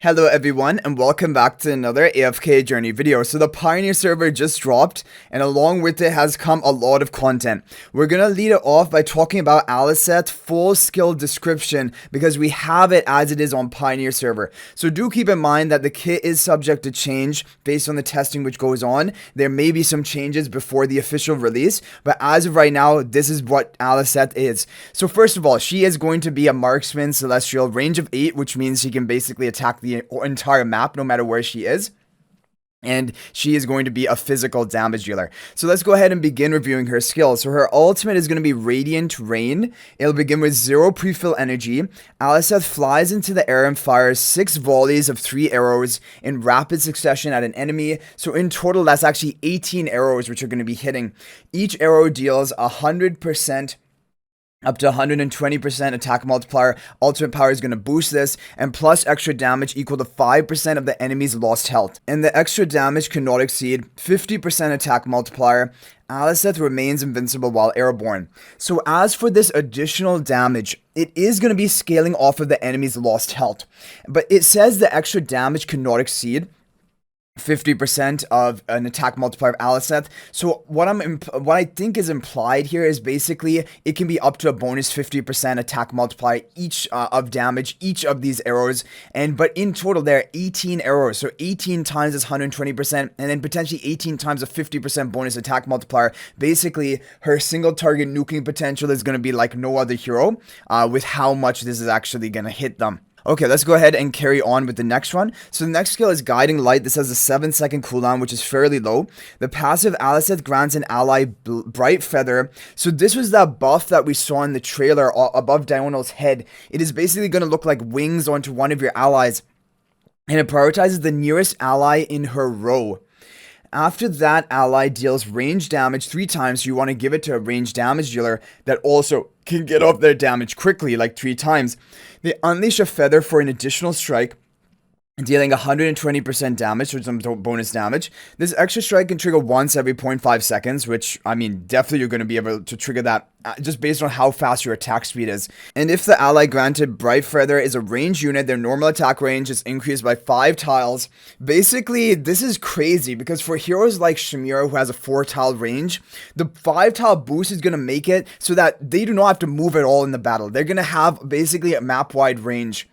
Hello everyone and welcome back to another AFK journey video. So the Pioneer server just dropped and along with it has come a lot of content. We're gonna lead it off by talking about Aliceth full skill description because we have it as it is on Pioneer server. So do keep in mind that the kit is subject to change based on the testing which goes on. There may be some changes before the official release, but as of right now, this is what Aliceth is. So first of all, she is going to be a marksman celestial, range of 8, which means she can basically attack the entire map no matter where she is. And she is going to be a physical damage dealer. So let's go ahead and begin reviewing her skills. So her ultimate is going to be Radiant Rain. It'll begin with 0 pre-fill energy. Aliceth flies into the air and fires 6 volleys of 3 arrows in rapid succession at an enemy. So in total, that's actually 18 arrows which are going to be hitting. Each arrow deals 100% up to 120% attack multiplier. Ultimate power is going to boost this, and plus extra damage equal to 5% of the enemy's lost health. And the extra damage cannot exceed 50% attack multiplier. Aliceth remains invincible while airborne. So as for this additional damage, it is going to be scaling off of the enemy's lost health. But it says the extra damage cannot exceed 50% of an attack multiplier of Aliceth. So what I think is implied here is basically it can be up to a bonus 50% attack multiplier each of damage each of these arrows, but in total there are 18 arrows, so 18 times is 120%, and then potentially 18 times a 50% bonus attack multiplier. Basically her single target nuking potential is going to be like no other hero with how much this is actually going to hit them. Okay, let's go ahead and carry on with the next one. So the next skill is Guiding Light. This has a 7-second cooldown, which is fairly low. The passive Aliceth grants an ally Bright Feather. So this was that buff that we saw in the trailer above Diurnal's head. It is basically going to look like wings onto one of your allies, and it prioritizes the nearest ally in her row. After that ally deals range damage 3 times, so you want to give it to a range damage dealer that also can get off their damage quickly, like 3 times. They unleash a feather for an additional strike, dealing 120% damage, or some bonus damage. This extra strike can trigger once every 0.5 seconds, which, I mean, definitely you're going to be able to trigger that just based on how fast your attack speed is. And if the ally granted Bright Feather is a ranged unit, their normal attack range is increased by 5 tiles. Basically, this is crazy because for heroes like Shamira, who has a 4-tile range, the 5-tile boost is going to make it so that they do not have to move at all in the battle. They're going to have basically a map-wide range.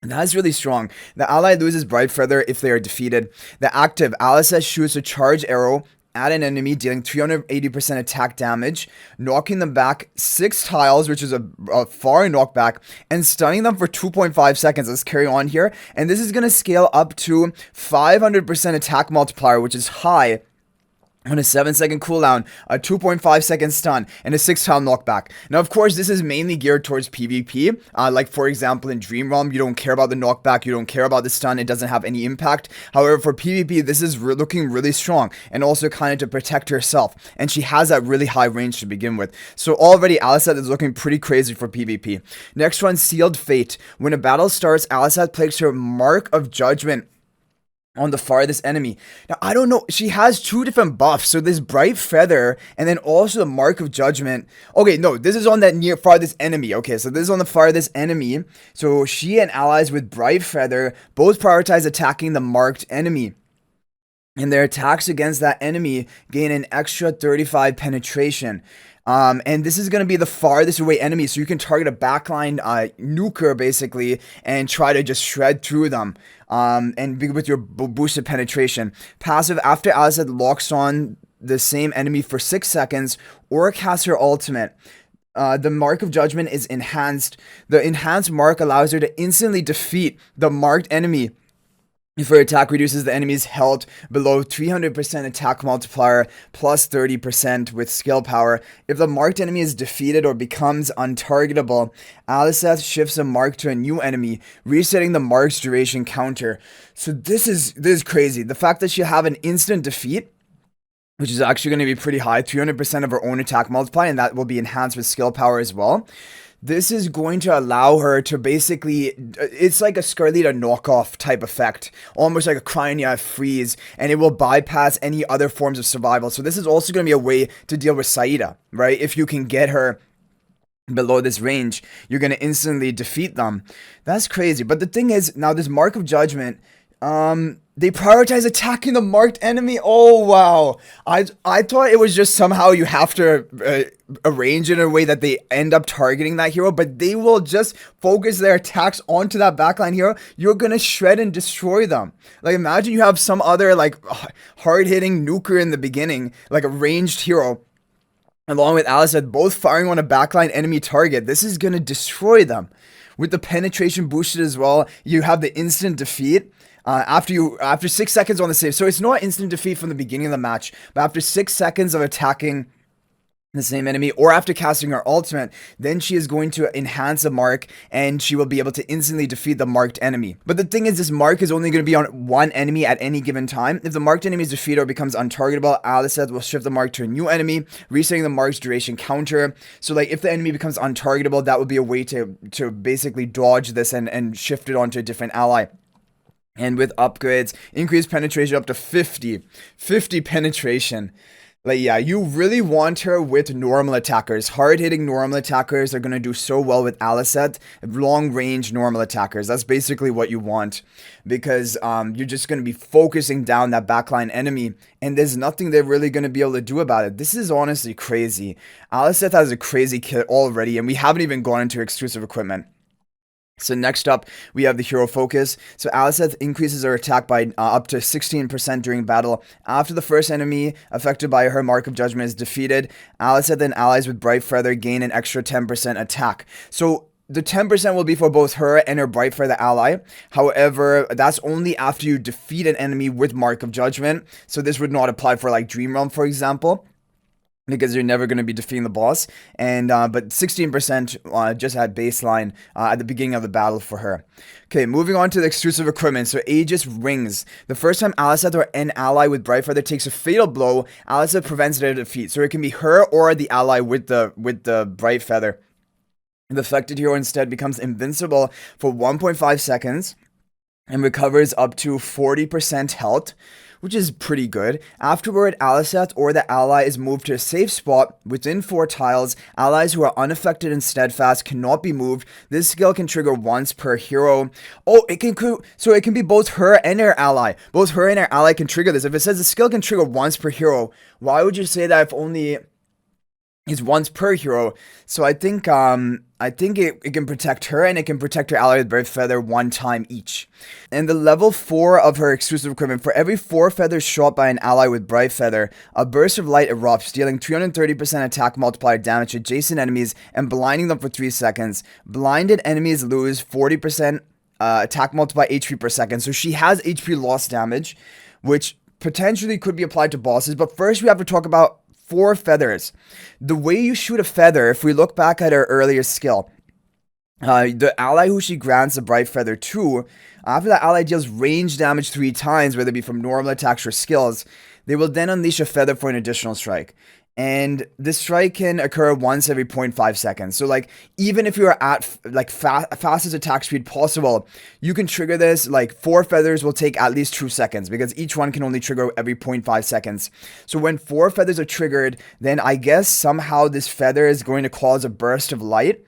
And that is really strong. The ally loses Bright Feather if they are defeated. The active, Aliceth shoots a charge arrow at an enemy, dealing 380% attack damage, knocking them back 6 tiles, which is a far knockback, and stunning them for 2.5 seconds. Let's carry on here. And this is going to scale up to 500% attack multiplier, which is high, on a 7-second cooldown, a 2.5 second stun, and a 6-tile knockback. Now, of course, this is mainly geared towards PvP. Like, for example, in Dream Realm, you don't care about the knockback, you don't care about the stun, it doesn't have any impact. However, for PvP, this is looking really strong, and also kind of to protect herself. And she has that really high range to begin with. So already, Aliceth is looking pretty crazy for PvP. Next one, Sealed Fate. When a battle starts, Aliceth places her Mark of Judgment on the farthest enemy. Now, I don't know. She has 2 different buffs. So this Bright Feather and then also the Mark of Judgment. Okay, no, this is on that near farthest enemy. Okay, so this is on the farthest enemy. So she and allies with Bright Feather both prioritize attacking the marked enemy. And their attacks against that enemy gain an extra 35 penetration. And this is going to be the farthest away enemy, so you can target a backline nuker basically and try to just shred through them. And with your boosted penetration. Passive, after Aliceth locks on the same enemy for 6 seconds or casts her ultimate, the Mark of Judgment is enhanced. The enhanced mark allows her to instantly defeat the marked enemy if her attack reduces the enemy's health below 300% attack multiplier plus 30% with skill power. If the marked enemy is defeated or becomes untargetable, Aliceth shifts a mark to a new enemy, resetting the mark's duration counter. So this is crazy. The fact that she'll have an instant defeat, which is actually going to be pretty high, 300% of her own attack multiplier, and that will be enhanced with skill power as well. This is going to allow her to basically, it's like a Scarlita knockoff type effect, almost like a Cryonia freeze, and it will bypass any other forms of survival. So this is also going to be a way to deal with Saida, right? If you can get her below this range, you're going to instantly defeat them. That's crazy. But the thing is, now this Mark of Judgment, they prioritize attacking the marked enemy. Oh wow. I thought it was just somehow you have to arrange it in a way that they end up targeting that hero, but they will just focus their attacks onto that backline hero. You're gonna shred and destroy them. Like, imagine you have some other like hard-hitting nuker in the beginning, like a ranged hero, along with Aliceth, both firing on a backline enemy target. This is gonna destroy them. With the penetration boosted as well, you have the instant defeat. After 6 seconds on the save. So it's not instant defeat from the beginning of the match, but after 6 seconds of attacking the same enemy, or after casting her ultimate, then she is going to enhance a mark and she will be able to instantly defeat the marked enemy. But the thing is, this mark is only going to be on one enemy at any given time. If the marked enemy is defeated or becomes untargetable, Aliceth will shift the mark to a new enemy, resetting the mark's duration counter. So like, if the enemy becomes untargetable, that would be a way to basically dodge this and shift it onto a different ally. And with upgrades, increased penetration up to 50 penetration. Like, yeah, you really want her with normal attackers. Hard-hitting normal attackers are going to do so well with Aliceth. Long-range normal attackers. That's basically what you want. Because you're just going to be focusing down that backline enemy. And there's nothing they're really going to be able to do about it. This is honestly crazy. Aliceth has a crazy kit already. And we haven't even gone into exclusive equipment. So next up, we have the hero focus. So Aliceth increases her attack by up to 16% during battle. After the first enemy affected by her Mark of Judgment is defeated, Aliceth and allies with Bright Feather gain an extra 10% attack. So the 10% will be for both her and her Bright Feather ally. However, that's only after you defeat an enemy with Mark of Judgment. So this would not apply for like Dream Realm, for example, because you're never going to be defeating the boss. And but 16% just at baseline at the beginning of the battle for her. Okay, moving on to the exclusive equipment. So Aegis rings. The first time Aliceth or an ally with Bright Feather takes a fatal blow, Aliceth prevents their defeat. So it can be her or the ally with the Bright Feather. The affected hero instead becomes invincible for 1.5 seconds and recovers up to 40% health, which is pretty good. Afterward, Aliceth or the ally is moved to a safe spot within 4 tiles. Allies who are unaffected and steadfast cannot be moved. This skill can trigger once per hero. Oh, it can be both her and her ally. Both her and her ally can trigger this. If it says the skill can trigger once per hero, why would you say that if only is once per hero? So I think it can protect her and it can protect her ally with Bright Feather 1 time each. And the level 4 of her exclusive equipment, for every 4 feathers shot by an ally with Bright Feather, a burst of light erupts, dealing 330% attack multiplier damage to adjacent enemies and blinding them for 3 seconds. Blinded enemies lose 40% attack multiplier HP per second. So she has HP loss damage, which potentially could be applied to bosses. But first we have to talk about 4 feathers. The way you shoot a feather, if we look back at her earlier skill, the ally who she grants the Bright Feather to, after the ally deals range damage 3 times, whether it be from normal attacks or skills, they will then unleash a feather for an additional strike. And this strike can occur once every 0.5 seconds. So like, even if you're at like fastest attack speed possible, you can trigger this. Like 4 feathers will take at least 2 seconds because each one can only trigger every 0.5 seconds. So when 4 feathers are triggered, then I guess somehow this feather is going to cause a burst of light,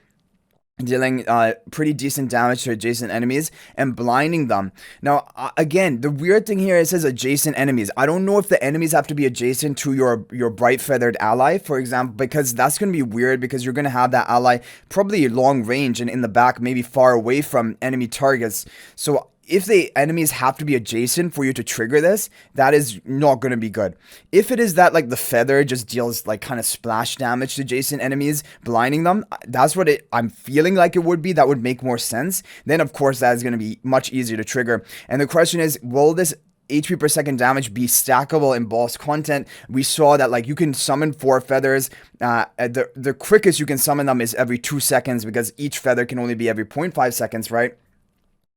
dealing pretty decent damage to adjacent enemies and blinding them. Now, again, the weird thing here, it says adjacent enemies. I don't know if the enemies have to be adjacent to your bright feathered ally, for example, because that's going to be weird because you're going to have that ally probably long range and in the back, maybe far away from enemy targets. So if the enemies have to be adjacent for you to trigger this, that is not going to be good. If it is that like the feather just deals like kind of splash damage to adjacent enemies, blinding them, that's what I'm feeling like it would be. That would make more sense. Then of course that is going to be much easier to trigger. And the question is, will this HP per second damage be stackable in boss content? We saw that like you can summon 4 feathers. The quickest you can summon them is every 2 seconds because each feather can only be every 0.5 seconds, right?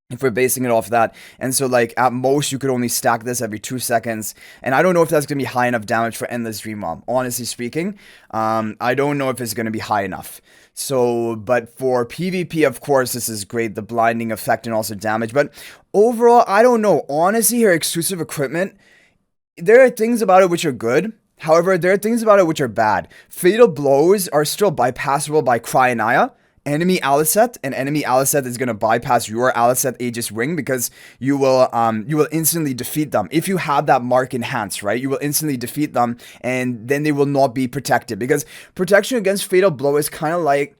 If we're basing it off that. And so like at most you could only stack this every 2 seconds, and I don't know if that's gonna be high enough damage for Endless Dream Realm, honestly speaking. I don't know if it's gonna be high enough. So but for PvP, of course, this is great, the blinding effect and also damage. But overall, I don't know, honestly, her exclusive equipment, there are things about it which are good. However, there are things about it which are bad. Fatal blows are still bypassable by Cryonaya. Enemy Aliceth, and enemy Aliceth is gonna bypass your Aliceth Aegis ring because you will instantly defeat them. If you have that mark enhanced, right? You will instantly defeat them, and then they will not be protected. Because protection against fatal blow is kind of like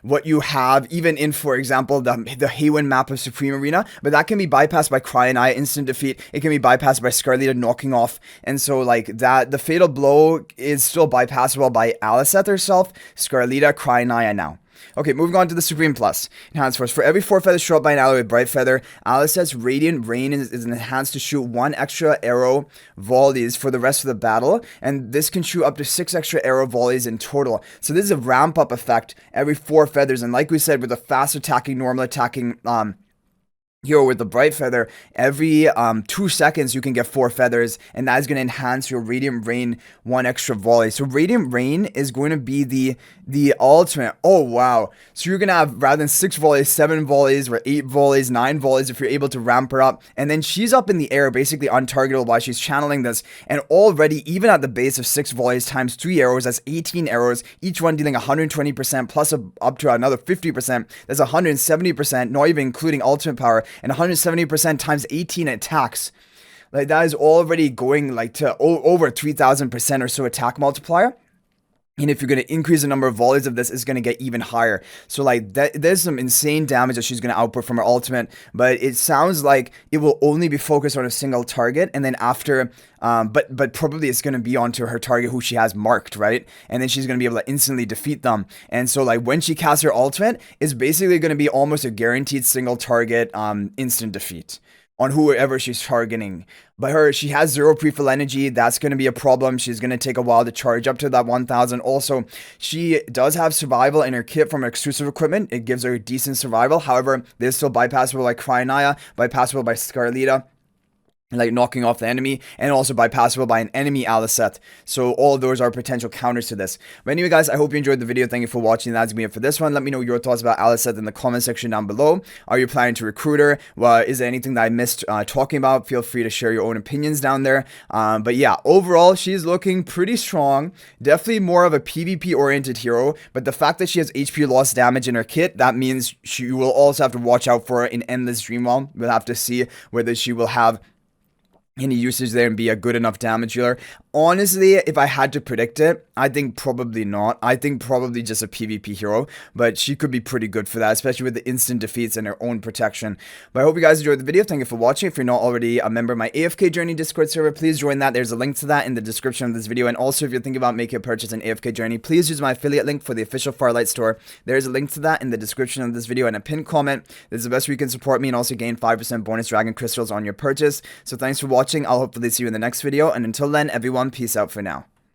what you have even in, for example, the Haywin map of Supreme Arena, but that can be bypassed by Cryonaya instant defeat. It can be bypassed by Scarlita knocking off, and so like that, the fatal blow is still bypassable by Aliceth herself, Scarlita, Cryonaya now. Okay, moving on to the Supreme Plus. Enhanced Force. For every 4 feathers show up by an ally with Bright Feather, Aliceth's Radiant Rain is enhanced to shoot 1 extra arrow volleys for the rest of the battle, and this can shoot up to 6 extra arrow volleys in total. So this is a ramp up effect every 4 feathers, and like we said, with a fast attacking, normal attacking hero with the Bright Feather, every 2 seconds you can get 4 feathers, and that is going to enhance your Radiant Rain 1 extra volley. So Radiant Rain is going to be the ultimate. Oh wow, so you're going to have, rather than 6 volleys, 7 volleys, or 8 volleys, 9 volleys if you're able to ramp her up, and then she's up in the air basically untargetable while she's channeling this, and already even at the base of 6 volleys times 3 arrows, that's 18 arrows, each one dealing 120% plus up to another 50%, that's 170%, not even including ultimate power, and 170% times 18 attacks. Like, that is already going like to over 3000% or so attack multiplier. And if you're going to increase the number of volleys of this, it's going to get even higher. So like there's some insane damage that she's going to output from her ultimate, but it sounds like it will only be focused on a single target, and then after but probably it's going to be onto her target who she has marked, right? And then she's going to be able to instantly defeat them. And so like when she casts her ultimate, it's basically going to be almost a guaranteed single target instant defeat on whoever she's targeting. But she has 0 pre-fill energy. That's going to be a problem. She's going to take a while to charge up to that 1000. Also, she does have survival in her kit from her exclusive equipment. It gives her decent survival. However, this is still bypassable by Cryonaya, bypassable by Scarlita, like knocking off the enemy, and also bypassable by an enemy Aliceth. So all of those are potential counters to this. But anyway, guys, I hope you enjoyed the video. Thank you for watching. That's gonna be it for this one. Let me know your thoughts about Aliceth in the comment section down below. Are you planning to recruit her? Well, is there anything that I missed talking about? Feel free to share your own opinions down there. But yeah, overall, she's looking pretty strong. Definitely more of a PvP oriented hero, but the fact that she has HP loss damage in her kit, that means you will also have to watch out for her in Endless Dreamwell. We'll have to see whether she will have any usage there and be a good enough damage dealer. Honestly, if I had to predict it, I think probably not. I think probably just a PvP hero, but she could be pretty good for that, especially with the instant defeats and her own protection. But I hope you guys enjoyed the video. Thank you for watching. If you're not already a member of my AFK Journey Discord server, please join that. There's a link to that in the description of this video. And also, if you're thinking about making a purchase in AFK Journey, please use my affiliate link for the official Farlight store. There's a link to that in the description of this video and a pinned comment. This is the best way you can support me and also gain 5% bonus dragon crystals on your purchase. So thanks for watching. I'll hopefully see you in the next video. And until then, everyone, peace out for now.